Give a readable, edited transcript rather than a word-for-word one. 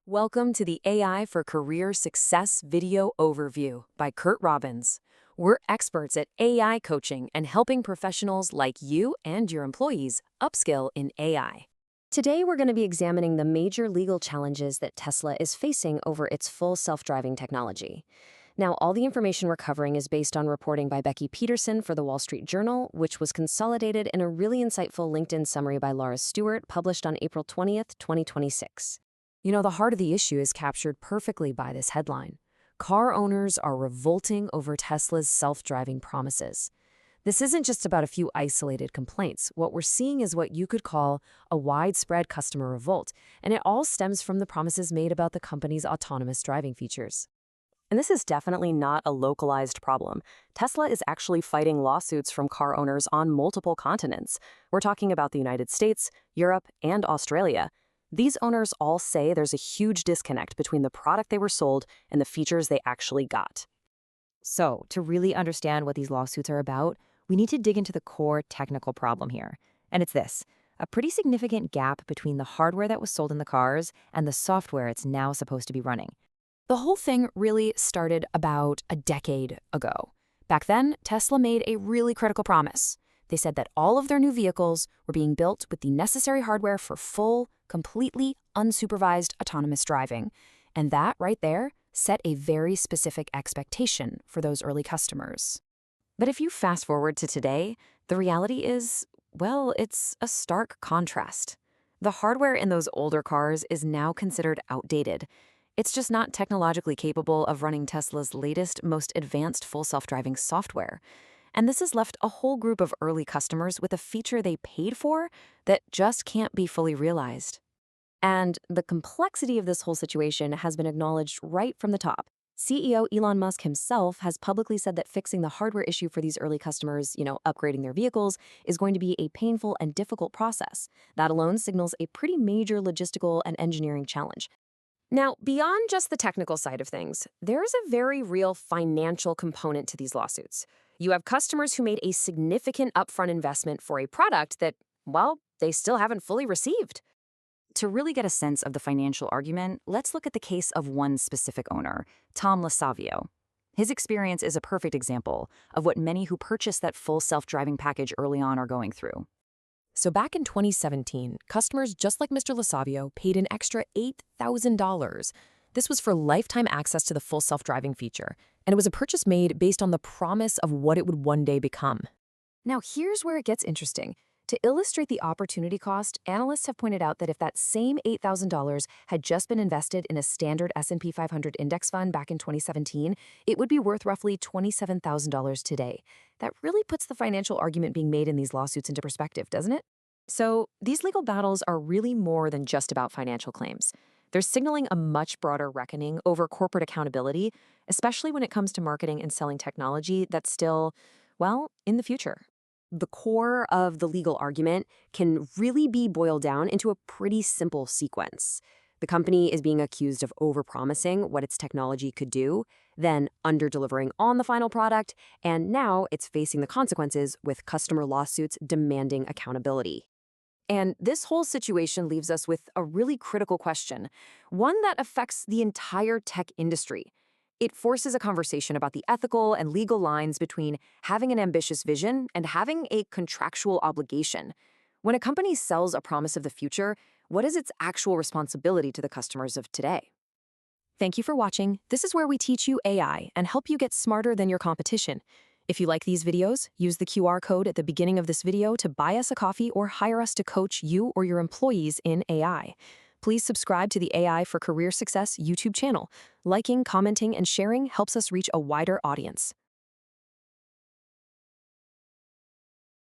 Welcome to the AI for Career Success video overview by Curt Robbins. We're experts at AI coaching and helping professionals like you and your employees upskill in AI. Today, we're going to be examining the major legal challenges that Tesla is facing over its full self-driving technology. Now, all the information we're covering is based on reporting by Becky Peterson for the Wall Street Journal, which was consolidated in a really insightful LinkedIn summary by Laura Stewart, published on April 20th, 2026. The heart of the issue is captured perfectly by this headline. Car owners are revolting over Tesla's self-driving promises. This isn't just about a few isolated complaints. What we're seeing is what you could call a widespread customer revolt, and it all stems from the promises made about the company's autonomous driving features. And this is definitely not a localized problem. Tesla is actually fighting lawsuits from car owners on multiple continents. We're talking about the United States, Europe, and Australia. These owners all say there's a huge disconnect between the product they were sold and the features they actually got. So, to really understand what these lawsuits are about, we need to dig into the core technical problem here. And it's this: a pretty significant gap between the hardware that was sold in the cars and the software it's now supposed to be running. The whole thing really started about a decade ago. Back then, Tesla made a really critical promise. They said that all of their new vehicles were being built with the necessary hardware for full, completely unsupervised autonomous driving. And that right there set a very specific expectation for those early customers. But if you fast forward to today, the reality is, well, it's a stark contrast. The hardware in those older cars is now considered outdated. It's just not technologically capable of running Tesla's latest, most advanced full self-driving software. And this has left a whole group of early customers with a feature they paid for that just can't be fully realized. And the complexity of this whole situation has been acknowledged right from the top. CEO Elon Musk himself has publicly said that fixing the hardware issue for these early customers, upgrading their vehicles, is going to be a painful and difficult process. That alone signals a pretty major logistical and engineering challenge. Now, beyond just the technical side of things, there's a very real financial component to these lawsuits. You have customers who made a significant upfront investment for a product that, well, they still haven't fully received. To really get a sense of the financial argument, let's look at the case of one specific owner, Tom LaSavio. His experience is a perfect example of what many who purchased that full self-driving package early on are going through. So back in 2017, customers just like Mr. LaSavio paid an extra $8,000. This was for lifetime access to the full self-driving feature, and it was a purchase made based on the promise of what it would one day become. Now, here's where it gets interesting. To illustrate the opportunity cost, analysts have pointed out that if that same $8,000 had just been invested in a standard S&P 500 index fund back in 2017, it would be worth roughly $27,000 today. That really puts the financial argument being made in these lawsuits into perspective, doesn't it? So, these legal battles are really more than just about financial claims. They're signaling a much broader reckoning over corporate accountability, especially when it comes to marketing and selling technology that's still, well, in the future. The core of the legal argument can really be boiled down into a pretty simple sequence. The company is being accused of overpromising what its technology could do, then under-delivering on the final product, and now it's facing the consequences with customer lawsuits demanding accountability. And this whole situation leaves us with a really critical question, one that affects the entire tech industry. It forces a conversation about the ethical and legal lines between having an ambitious vision and having a contractual obligation. When a company sells a promise of the future, what is its actual responsibility to the customers of today? Thank you for watching. This is where we teach you AI and help you get smarter than your competition. If you like these videos, use the QR code at the beginning of this video to buy us a coffee or hire us to coach you or your employees in AI. Please subscribe to the AI for Career Success YouTube channel. Liking, commenting, and sharing helps us reach a wider audience.